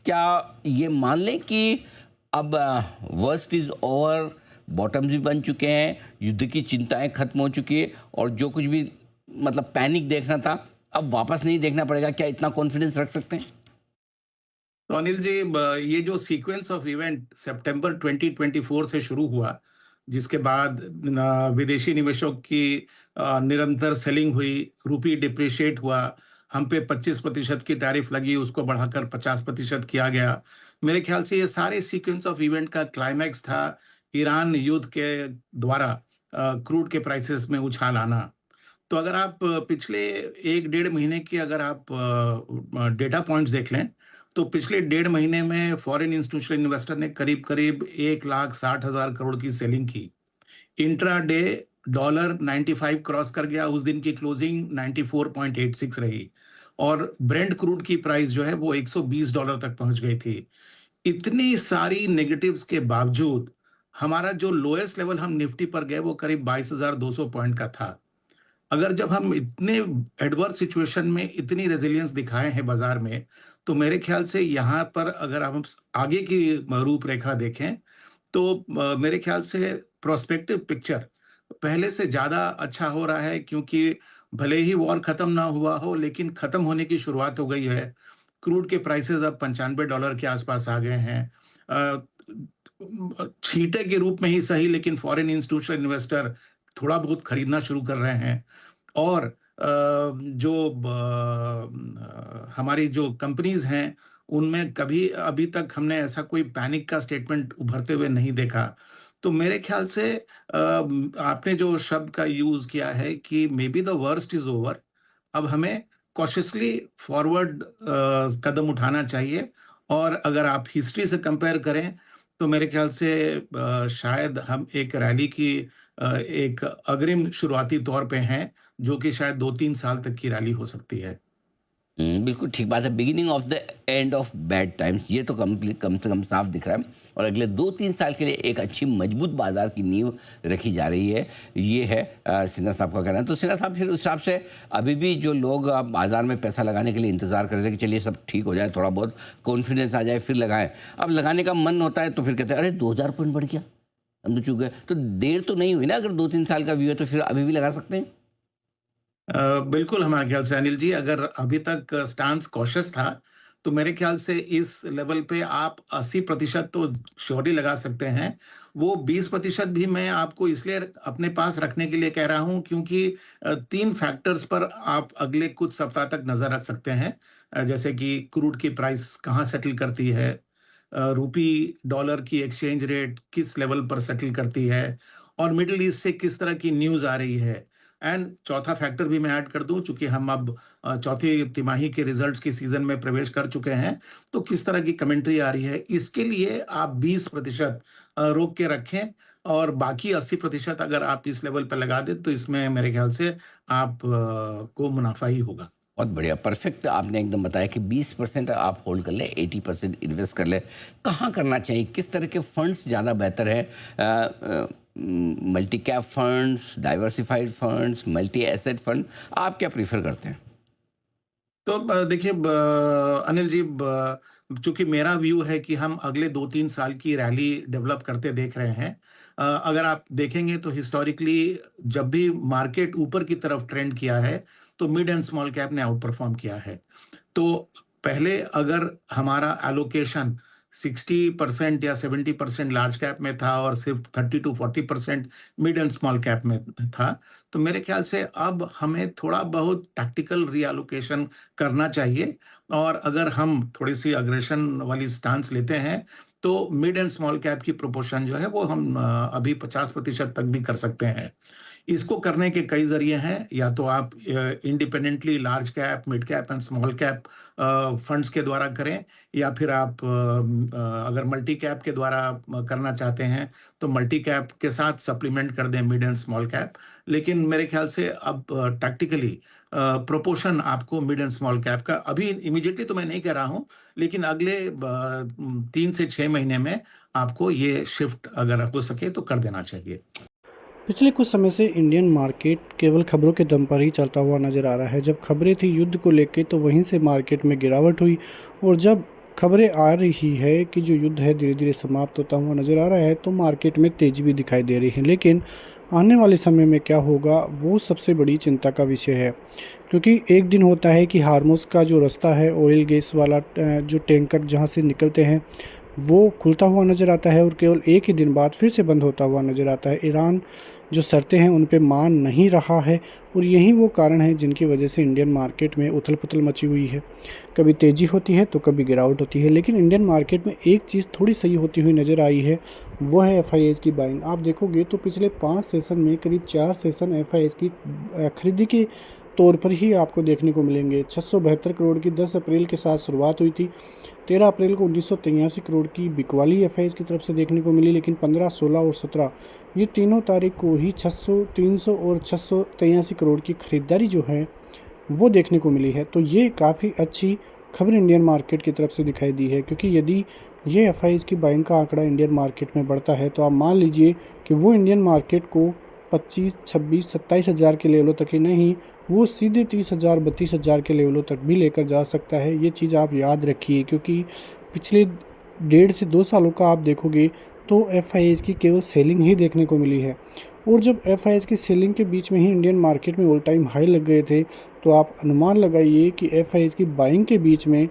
क्या ये मान लें कि अब वर्स्ट इज ओवर, बॉटम्स भी बन चुके हैं, युद्ध की चिंताएं खत्म हो चुकी है और जो कुछ भी मतलब पैनिक देखना था अब वापस नहीं देखना पड़ेगा, क्या इतना कॉन्फिडेंस रख सकते हैं? तो अनिल जी, ये जो सीक्वेंस ऑफ इवेंट सितंबर 2024 से शुरू हुआ, जिसके बाद विदेशी निवेशकों की निरंतर सेलिंग हुई, रुपी डिप्रिशिएट हुआ, हम पे 25% की टैरिफ लगी, उसको बढ़ाकर 50% किया गया। मेरे ख्याल से ये सारे सीक्वेंस ऑफ इवेंट का क्लाइमैक्स था ईरान युद्ध के द्वारा क्रूड के प्राइसेस में उछाल आना। तो अगर आप पिछले 1 डेढ़ महीने की अगर आप डेटा पॉइंट्स देख लें, तो पिछले डेढ़ महीने में फॉरेन इंस्टीट्यूशनल इन्वेस्टर ने करीब-करीब 1,60,000 करोड़ की सेलिंग की। इंट्राडे डॉलर 95 क्रॉस कर गया, उस दिन की क्लोजिंग 94.86 रही और ब्रेंट क्रूड की प्राइस जो है वो $120 तक पहुंच गई थी। इतनी सारी नेगेटिव्स के बावजूद हमारा जो लोएस्ट लेवल हम निफ्टी पर गए वो करीब 22,200 पॉइंट का था। अगर जब हम इतने एडवर्स सिचुएशन में इतनी रेजिलियंस दिखाए हैं बाजार में, तो मेरे ख्याल से यहाँ पर अगर हम आगे की रूपरेखा देखें, तो मेरे ख्याल से प्रोस्पेक्टिव पिक्चर पहले से ज़्यादा अच्छा हो रहा है, क्योंकि भले ही वॉर खत्म ना हुआ हो, लेकिन खत्म होने की शुरुआत हो गई है। क्रूड के प्राइसेस अब $95 के आसपास आ गए हैं। अ, छींटे के रूप में ही सही, लेकिन फॉरेन इंस्टीट्यूशनल इन्वेस्टर थोड़ा बहुत खरीदना शुरू कर रहे हैं। और हमारी जो कंपनीज हैं, उनमें कभी अभी तक हमने ऐसा कोई पैनिक का स्टेटमेंट उभरते हुए नहीं देखा। तो मेरे ख्याल से आपने जो शब्द का यूज़ किया है कि may be the worst is over, अब हमें कॉशियसली फॉरवर्ड कदम उठाना चाहिए। और अगर आप हिस्ट्री से कंपेयर करें, तो मेरे ख्याल से शायद हम एक रैली की एक अग्रिम शुरुआती तौर पे हैं, जो कि शायद 2-3 साल तक की रैली हो सकती है। बिल्कुल ठीक बात है, beginning of the end of bad times, ये तो कम से कम साफ दिख रहा है और अगले 2-3 साल के लिए एक अच्छी मजबूत बाजार की नींव रखी जा रही है, ये है सिन्हा साहब का कहना है। तो सिन्हा साहब, फिर उस हिसाब से अभी भी जो लोग बाजार में पैसा लगाने के लिए इंतजार कर रहे थे कि चलिए सब ठीक हो जाए, थोड़ा बहुत कॉन्फिडेंस आ जाए फिर लगाएं, अब लगाने का मन होता है तो फिर कहते हैं अरे 2000 पॉइंट बढ़ गया, हम तो चूक गए। तो देर तो नहीं हुई ना, अगर 2-3 साल का व्यू है तो फिर अभी भी लगा सकते हैं। बिल्कुल, हमारे ख्याल से अनिल जी, अगर अभी तक स्टांस कॉशियस था, तो मेरे ख्याल से इस लेवल पे आप 80% तो श्योरली लगा सकते हैं। वो 20% भी मैं आपको इसलिए अपने पास रखने के लिए कह रहा हूँ, क्योंकि 3 फैक्टर्स पर आप अगले कुछ सप्ताह तक नज़र रख सकते हैं। जैसे कि क्रूड की प्राइस कहाँ सेटल करती है, रूपी डॉलर की एक्सचेंज रेट किस लेवल पर सेटल करती है और मिडल ईस्ट से किस तरह की न्यूज़ आ रही है। एंड चौथा फैक्टर भी मैं ऐड कर दूं, चूंकि हम अब चौथी तिमाही के रिजल्ट्स की सीजन में प्रवेश कर चुके हैं, तो किस तरह की कमेंट्री आ रही है, इसके लिए आप 20% रोक के रखें और बाकी 80% अगर आप इस लेवल पर लगा दें, तो इसमें मेरे ख्याल से आप को मुनाफा ही होगा। बहुत बढ़िया, परफेक्ट आपने एकदम बताया कि 20% आप होल्ड कर लें, 80% इन्वेस्ट कर लें। कहाँ करना चाहिए, किस तरह के फंड्स ज़्यादा बेहतर है? Multi cap funds, diversified funds, multi asset fund, आप क्या प्रीफर करते हैं? तो देखिए, अनिल जी, चूंकि मेरा व्यू है कि हम अगले 2-3 साल की रैली डेवलप करते देख रहे हैं। अगर आप देखेंगे तो हिस्टोरिकली जब भी मार्केट ऊपर की तरफ ट्रेंड किया है, तो मिड एंड स्मॉल कैप ने आउट परफॉर्म किया है। तो पहले अगर हमारा एलोकेशन 60% या 70% लार्ज कैप में था और सिर्फ 30-40% मिड एंड स्मॉल कैप में था, तो मेरे ख्याल से अब हमें थोड़ा बहुत टैक्टिकल रीएलोकेशन करना चाहिए। और अगर हम थोड़ी सी अग्रेशन वाली स्टांस लेते हैं, तो मिड एंड स्मॉल कैप की प्रोपोर्शन जो है वो हम अभी 50% तक भी कर सकते हैं। इसको करने के कई ज़रिए हैं, या तो आप independently large cap, mid cap and small cap funds के द्वारा करें, या फिर आप अगर मल्टी कैप के द्वारा करना चाहते हैं, तो मल्टी कैप के साथ सप्लीमेंट कर दें मिड एंड स्मॉल कैप। लेकिन मेरे ख्याल से अब टैक्टिकली प्रोपोर्शन आपको मिड एंड स्मॉल कैप का अभी इमीडिएटली तो मैं नहीं कह रहा हूँ, लेकिन अगले 3 से 6 महीने में आपको ये शिफ्ट अगर हो सके तो कर देना चाहिए। पिछले कुछ समय से इंडियन मार्केट केवल खबरों के दम पर ही चलता हुआ नजर आ रहा है। जब खबरें थी युद्ध को लेकर तो वहीं से मार्केट में गिरावट हुई और जब खबरें आ रही है कि जो युद्ध है धीरे धीरे समाप्त होता हुआ नज़र आ रहा है, तो मार्केट में तेज़ी भी दिखाई दे रही है। लेकिन आने वाले समय में क्या होगा, वो सबसे बड़ी चिंता का विषय है। क्योंकि एक दिन होता है कि हार्मुज़ का जो रास्ता है ऑयल गैस वाला, जो टैंकर जहाँ से निकलते हैं, वो खुलता हुआ नज़र आता है और केवल एक ही दिन बाद फिर से बंद होता हुआ नज़र आता है। ईरान जो शर्तें हैं उन पे मान नहीं रहा है, और यही वो कारण है जिनकी वजह से इंडियन मार्केट में उथल-पुथल मची हुई है। कभी तेज़ी होती है तो कभी गिरावट होती है, लेकिन इंडियन मार्केट में एक चीज़ थोड़ी सही होती हुई नज़र आई है, वो है एफआईआईज़ की बाइंग। आप देखोगे तो पिछले 5 सेशन में करीब 4 सेशन एफआईआईज़ की खरीदी के तौर पर ही आपको देखने को मिलेंगे। 672 करोड़ की 10 अप्रैल के साथ शुरुआत हुई थी। 13 अप्रैल को 1983 करोड़ की बिकवाली एफआईआईज़ की तरफ से देखने को मिली, लेकिन 15, 16 और 17 ये तीनों तारीख को ही 600, 300 और 683 करोड़ की खरीदारी जो है वो देखने को मिली है। तो ये काफ़ी अच्छी खबर इंडियन मार्केट की तरफ से दिखाई दी है, क्योंकि यदि ये एफआईआईज़ की बाइंग का आंकड़ा इंडियन मार्केट में बढ़ता है तो आप मान लीजिए कि वो इंडियन मार्केट को 25, 26, 27 हज़ार के लेवलों तक ही नहीं, वो सीधे 30 हज़ार, 32 हज़ार के लेवलों तक भी लेकर जा सकता है। ये चीज़ आप याद रखिए, क्योंकि पिछले 1.5 से 2 सालों का आप देखोगे तो एफआईआईज़ की केवल सेलिंग ही देखने को मिली है। और जब एफआईआईज़ की सेलिंग के बीच में ही इंडियन मार्केट में ऑल टाइम हाई लग गए थे, तो आप अनुमान लगाइए कि एफआईआईज़ की बाइंग के बीच में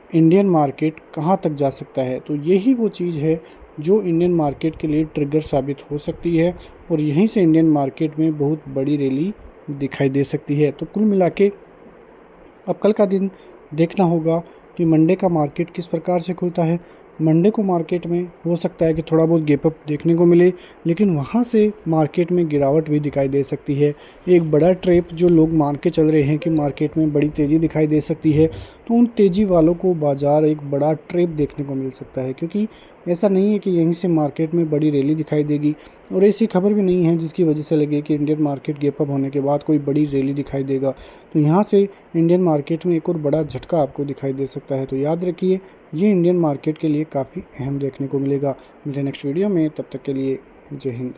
इंडियन मार्केट कहाँ तक जा सकता है। तो यही वो चीज़ है जो इंडियन मार्केट के लिए ट्रिगर साबित हो सकती है, और यहीं से इंडियन मार्केट में बहुत बड़ी रैली दिखाई दे सकती है। तो कुल मिला के अब कल का दिन देखना होगा कि मंडे का मार्केट किस प्रकार से खुलता है। मंडे को मार्केट में हो सकता है कि थोड़ा बहुत गैप अप देखने को मिले, लेकिन वहाँ से मार्केट में गिरावट भी दिखाई दे सकती है। एक बड़ा ट्रेप जो लोग मान के चल रहे हैं कि मार्केट में बड़ी तेज़ी दिखाई दे सकती है, तो उन तेज़ी वालों को बाज़ार एक बड़ा ट्रेप देखने को मिल सकता है, क्योंकि ऐसा नहीं है कि यहीं से मार्केट में बड़ी रैली दिखाई देगी, और ऐसी खबर भी नहीं है जिसकी वजह से लगे कि इंडियन मार्केट गैप अप होने के बाद कोई बड़ी रैली दिखाई देगा। तो यहाँ से इंडियन मार्केट में एक और बड़ा झटका आपको दिखाई दे सकता है। तो याद रखिए, ये इंडियन मार्केट के लिए काफ़ी अहम देखने को मिलेगा। मिलते हैं नेक्स्ट वीडियो में, तब तक के लिए जय हिंद।